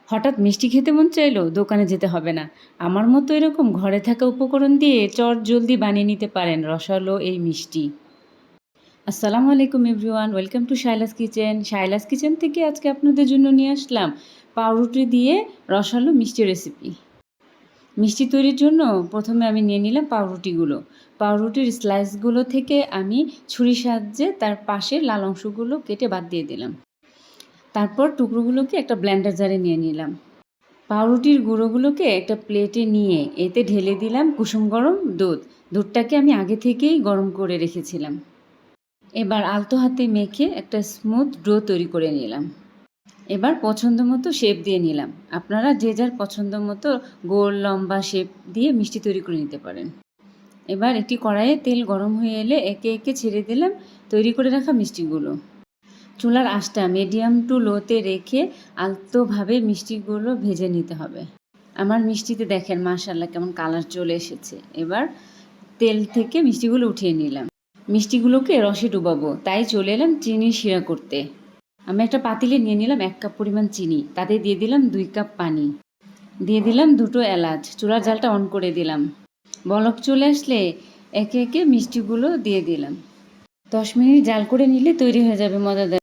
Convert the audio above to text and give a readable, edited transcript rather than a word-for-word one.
হঠাৎ মিষ্টি খেতে মন চাইলো, দোকানে যেতে হবে না। আমার মতো এরকম ঘরে থাকা উপকরণ দিয়ে চট জলদি বানিয়ে নিতে পারেন রসালো এই মিষ্টি। আসসালামু আলাইকুম everyone, welcome to Shaila's kitchen. Shaila's kitchen থেকে আজকে আপনাদের জন্য নিয়ে আসলাম পাউরুটি দিয়ে রসালো মিষ্টি রেসিপি। মিষ্টি তৈরির জন্য প্রথমে আমি নিয়ে নিলাম পাউরুটিগুলো। পাউরুটির স্লাইসগুলো থেকে আমি ছুরির সাহায্যে তার পাশের লাল অংশগুলো কেটে বাদ দিয়ে দিলাম। তারপর টুকরোগুলোকে একটা ব্লেন্ডার জারে নিয়ে নিলাম। পাউরুটির গুঁড়োগুলোকে একটা প্লেটে নিয়ে এতে ঢেলে দিলাম কুসুম গরম দুধ। দুধটাকে আমি আগে থেকেই গরম করে রেখেছিলাম। এবার আলতো হাতে মেখে একটা স্মুথ ডো তৈরি করে নিলাম। এবার পছন্দ মতো শেপ দিয়ে নিলাম। আপনারা যে যার পছন্দ মতো গোল লম্বা শেপ দিয়ে মিষ্টি তৈরি করে নিতে পারেন। এবার একটি কড়াইয়ে তেল গরম হয়ে এলে একে একে ছেড়ে দিলাম তৈরি করে রাখা মিষ্টিগুলো। চুলার আঁচটা মিডিয়াম টু লোতে রেখে আলতোভাবে মিষ্টিগুলো ভেজে নিতে হবে। আমার মিষ্টিতে দেখেন মাশাআল্লাহ কেমন কালার চলে এসেছে। এবার তেল থেকে মিষ্টিগুলো উঠিয়ে নিলাম। মিষ্টিগুলোকে রসে ডুবাবো, তাই চলে এলাম চিনির শিরা করতে। আমি একটা পাতিলে নিয়ে নিলাম 1 কাপ পরিমাণ চিনি, তাতে দিয়ে দিলাম 2 কাপ পানি, দিয়ে দিলাম 2টো এলাচ। চুলার জালটা অন করে দিলাম। বলক চলে আসলে একে একে মিষ্টিগুলো দিয়ে দিলাম। 10 মিনিট জাল করে নিলে তৈরি হয়ে যাবে মজাদার